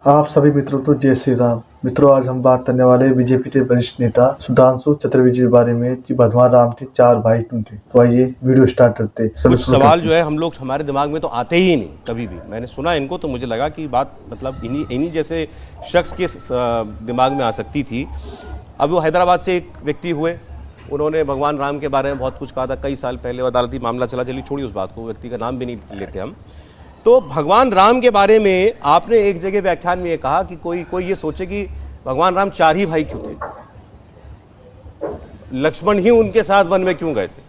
आप सभी मित्रों को जय श्री राम। मित्रों, आज हम बात करने वाले हैं बीजेपी के वरिष्ठ नेता सुधांशु चतुर्वेदी के बारे में कि भगवान राम के 4 भाई क्यों थे। तो आइए वीडियो स्टार्ट करते हैं। कुछ सवाल जो है हम लोग हमारे दिमाग में तो आते ही नहीं कभी भी। मैंने सुना इनको तो मुझे लगा कि बात मतलब इन्हीं जैसे शख्स के दिमाग में आ सकती थी। अब वो हैदराबाद से एक व्यक्ति हुए, उन्होंने भगवान राम के बारे में बहुत कुछ कहा था कई साल पहले, अदालती मामला चला, चलिए छोड़िए उस बात को, व्यक्ति का नाम भी नहीं लेते हम। तो भगवान राम के बारे में आपने एक जगह व्याख्यान में ये कहा कि कोई ये सोचे कि भगवान राम 4 ही भाई क्यों थे, लक्ष्मण ही उनके साथ वन में क्यों गए थे,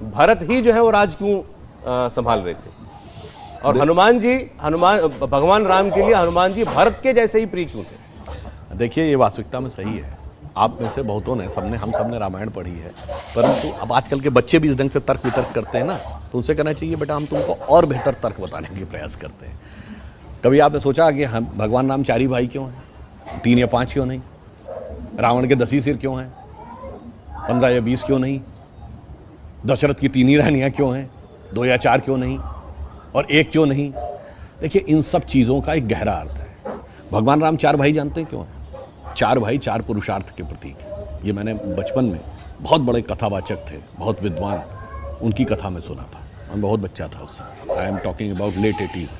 भरत ही जो है वो राज क्यों संभाल रहे थे, और भगवान राम के लिए हनुमान जी भरत के जैसे ही प्रिय क्यों थे। देखिए, ये वास्तविकता में सही है। आप में से बहुतों ने हम सब ने रामायण पढ़ी है, परंतु अब आजकल के बच्चे भी इस ढंग से तर्क वितर्क करते हैं ना, तो उनसे कहना चाहिए बेटा हम तुमको और बेहतर तर्क बताने की प्रयास करते हैं। कभी आपने सोचा कि हम भगवान राम 4 ही भाई क्यों हैं, 3 या 5 क्यों नहीं? रावण के 10 ही सिर क्यों हैं, 15 या 20 क्यों नहीं? दशरथ की 3 ही रानियाँ क्यों हैं, 2 या 4 क्यों नहीं, और 1 क्यों नहीं? देखिए, इन सब चीज़ों का एक गहरा अर्थ है। भगवान राम 4 भाई जानते हैं क्यों हैं? 4 भाई 4 पुरुषार्थ के प्रतीक हैं। ये मैंने बचपन में बहुत बड़े कथावाचक थे, बहुत विद्वान, उनकी कथा में सुना था। मैं बहुत बच्चा था उस समय। I am talking about late 80s,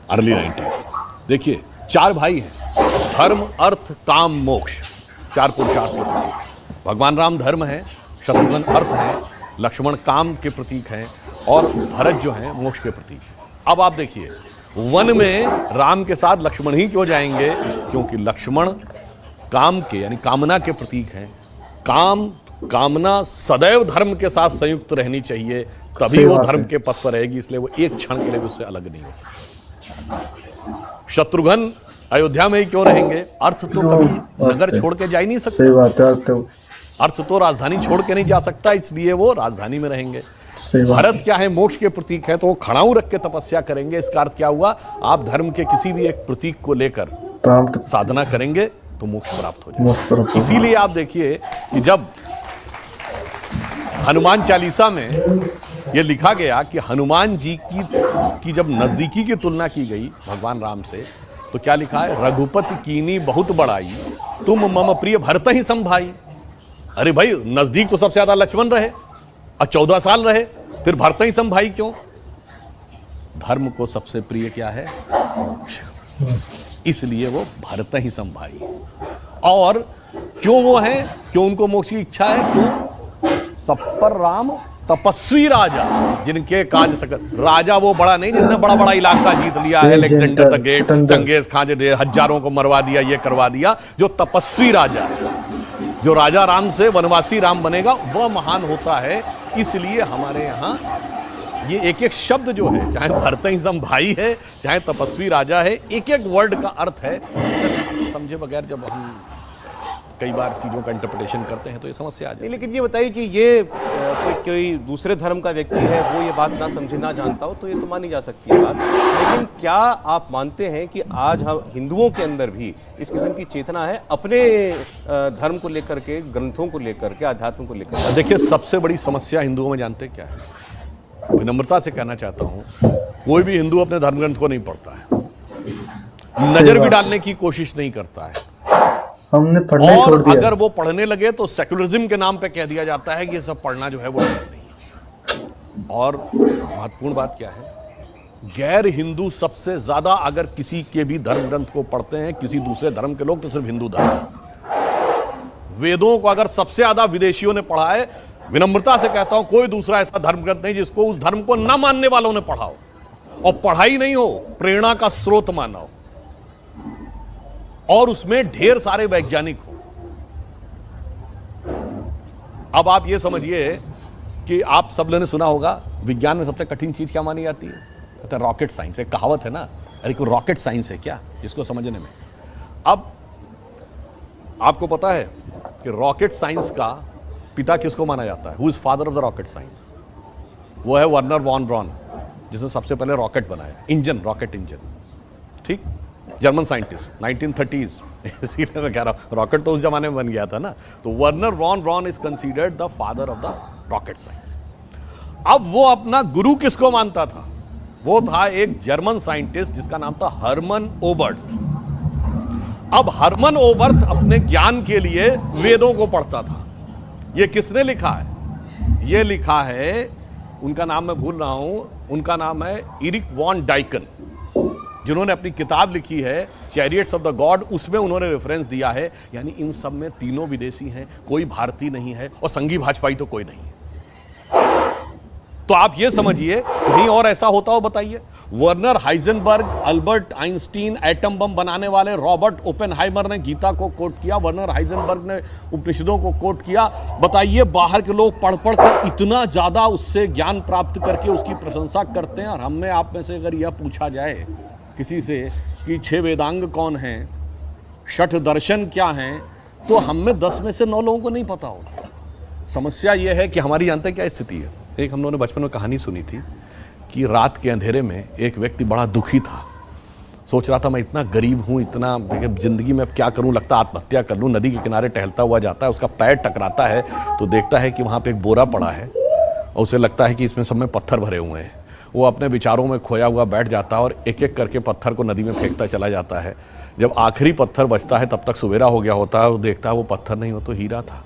early 90s। देखिए, 4 भाई हैं, धर्म अर्थ काम मोक्ष, 4 पुरुषार्थ के प्रतीक। भगवान राम धर्म है, शत्रुघ्न अर्थ है, लक्ष्मण काम के प्रतीक हैं, और भरत जो है मोक्ष के प्रतीक हैं। अब आप देखिए, वन में राम के साथ लक्ष्मण ही क्यों जाएंगे? क्योंकि लक्ष्मण काम के यानी कामना के प्रतीक हैं। कामना सदैव धर्म के साथ संयुक्त रहनी चाहिए, तभी वो धर्म के पथ पर रहेगी, इसलिए वो एक क्षण के लिए भी उससे अलग नहीं हो सकती। शत्रुघ्न अयोध्या में ही क्यों रहेंगे? अर्थ तो कभी नगर छोड़ के जा ही नहीं सकता। सही बात है। अर्थ तो राजधानी छोड़ के नहीं जा सकता, इसलिए वो राजधानी में रहेंगे। भरत क्या है? मोक्ष के प्रतीक है, तो वो खड़ाऊ रख के तपस्या करेंगे। इसका अर्थ क्या हुआ? आप धर्म के किसी भी एक प्रतीक को लेकर साधना करेंगे तो मोक्ष प्राप्त हो जाएगा। इसीलिए आप देखिए कि जब हनुमान चालीसा में ये लिखा गया कि हनुमान जी की जब नजदीकी की तुलना की गई भगवान राम से, तो क्या लिखा है? रघुपति कीनी बहुत बड़ाई, तुम मम प्रिय भरत ही सम भाई। अरे भाई, नजदीक तो सबसे ज्यादा लक्ष्मण रहे और 14 साल रहे, फिर भरत ही सम भाई क्यों? धर्म को सबसे प्रिय क्या है? मोक्ष। इसलिए वो भरत ही सम भाई। और क्यों वो है? क्यों उनको मोक्ष की इच्छा है? क्यों? सब पर राम तपस्वी राजा, जिनके काज सकल। राजा वो बड़ा नहीं जिसने बड़ा बड़ा इलाका जीत लिया है, Alexander the Great, Genghis Khan जो हजारों को मरवा दिया, ये करवा दिया। जो तपस्वी राजा है, जो राजा राम से वनवासी राम बनेगा, वह महान होता है। इसलिए हमारे यहाँ ये एक एक शब्द जो है, चाहे भरत ही सम भाई है, चाहे तपस्वी राजा है, एक एक वर्ड का अर्थ है। समझे बगैर जब हम कई बार चीज़ों का इंटरप्रिटेशन करते हैं तो ये समस्या आ जाती है। लेकिन ये बताइए कि ये कोई दूसरे धर्म का व्यक्ति है, वो ये बात ना समझे, ना जानता हो, तो ये तो मानी जा सकती है बात। लेकिन क्या आप मानते हैं कि आज हम हिंदुओं के अंदर भी इस किस्म की चेतना है अपने धर्म को लेकर के, ग्रंथों को लेकर के, आध्यात्म को लेकर? देखिए, सबसे बड़ी समस्या हिंदुओं में जानते क्या है? विनम्रता से कहना चाहता हूँ, कोई भी हिंदू अपने धर्म ग्रंथ को नहीं पढ़ता है, नजर भी डालने की कोशिश नहीं करता है। हमने पढ़ना छोड़ दिया। अगर वो पढ़ने लगे तो सेक्युलरिज्म के नाम पे कह दिया जाता है कि ये सब पढ़ना जो है वो ठीक नहीं है। और महत्वपूर्ण बात क्या है? गैर हिंदू सबसे ज्यादा अगर किसी के भी धर्म ग्रंथ को पढ़ते हैं, किसी दूसरे धर्म के लोग, तो सिर्फ हिंदू धर्म। वेदों को अगर सबसे ज्यादा विदेशियों ने पढ़ा है, विनम्रता से कहता हूं, कोई दूसरा ऐसा धर्म ग्रंथ नहीं जिसको उस धर्म को न मानने वालों ने पढ़ा हो, और पढ़ाई नहीं हो, प्रेरणा का स्रोत माना हो, और उसमें ढेर सारे वैज्ञानिक हो। अब आप ये समझिए कि आप सब लोगों ने सुना होगा, विज्ञान में सबसे कठिन चीज क्या मानी जाती है? तो रॉकेट साइंस। एक कहावत है ना, अरे कोई रॉकेट साइंस है क्या, इसको समझने में। अब आपको पता है कि रॉकेट साइंस का पिता किसको माना जाता है? Who is father of the rocket science? वो है वर्नर वॉन ब्रॉन, जिसने सबसे पहले रॉकेट बनाया, इंजन, रॉकेट इंजन। ठीक, जर्मन साइंटिस्ट, 1930s। इसीलिए मैं कह रहा हूं, रॉकेट तो उस जमाने में बन गया था ना। तो Wernher von Braun is considered the father of the rocket science. अब वो अपना गुरु किसको मानता था? वो था एक जर्मन साइंटिस्ट जिसका नाम था हर्मन ओबर्ट। अब हर्मन ओबर्ट अपने ज्ञान के लिए वेदों को पढ़ता था। ये किसने लिखा है? ये लिखा है, उनका नाम मैं भूल रहा हूं, उनका नाम है इरिक वॉन डाइकन, जिन्होंने अपनी किताब लिखी है चैरियट्स ऑफ द गॉड। उसमें उन्होंने रेफरेंस दिया है, यानी इन सब में तीनों विदेशी हैं, कोई भारतीय नहीं है और संघी भाजपाई तो कोई नहीं है। तो आप ये समझिए कहीं और ऐसा होता हो बताइए। Werner Heisenberg, Albert Einstein, atom bomb बनाने वाले रॉबर्ट ओपेनहाइमर ने गीता को कोट किया, वर्नर हाइजेनबर्ग ने उपनिषदों को कोट किया। बताइए बाहर के लोग पढ़ पढ़ कर इतना ज्यादा उससे ज्ञान प्राप्त करके उसकी प्रशंसा करते हैं, और हमें आप में से अगर यह पूछा जाए किसी से कि 6 वेदांग कौन हैं, 6 दर्शन क्या हैं, तो हम में 10 में से 9 लोगों को नहीं पता होगा। समस्या यह है कि हमारी जानते क्या स्थिति है। एक हम लोगों ने बचपन में कहानी सुनी थी कि रात के अंधेरे में एक व्यक्ति बड़ा दुखी था, सोच रहा था मैं इतना गरीब हूँ, इतना जिंदगी में अब क्या करूँ, लगता आत्महत्या कर लूँ। नदी के किनारे टहलता हुआ जाता है, उसका पैर टकराता है तो देखता है कि वहाँ पे एक बोरा पड़ा है और उसे लगता है कि इसमें सब में पत्थर भरे हुए हैं। वो अपने विचारों में खोया हुआ बैठ जाता है और एक एक करके पत्थर को नदी में फेंकता चला जाता है। जब आखिरी पत्थर बचता है तब तक सवेरा हो गया होता है, वो देखता है वो पत्थर नहीं, वो तो हीरा था।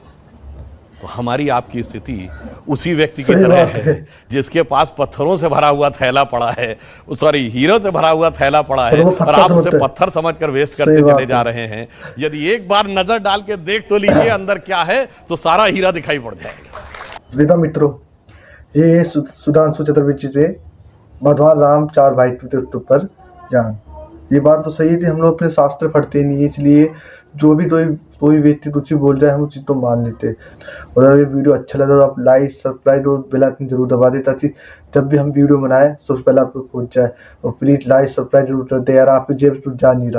तो हमारी आपकी स्थिति उसी व्यक्ति की तरह है जिसके पास पत्थरों से भरा हुआ थैला पड़ा है, सॉरी हीरो से भरा हुआ थैला पड़ा है, और आप उसे पत्थर समझकर वेस्ट करते चले जा रहे हैं। यदि एक बार नजर डाल के देख तो लीजिए अंदर क्या है, तो सारा हीरा दिखाई पड़ जाएगा। मित्रों, ये सुधांशु चतुर्वेदी थे, भगवान राम 4 भाई पर ज्ञान। ये बात तो सही थी, हम लोग अपने शास्त्र पढ़ते नहीं, इसलिए जो भी कोई व्यक्ति कुछ भी बोल जाए हम उस चीज़ को मान लेते। और अगर ये वीडियो अच्छा लगा तो आप लाइक, सब्सक्राइब और बेल आइकन जरूर दबा दें, ताकि जब भी हम वीडियो बनाए सबसे पहले आपको पहुंच जाए। और प्लीज़ लाइक सब्सक्राइब जरूर कर दे यार, आपकी जेब जा नहीं रहा।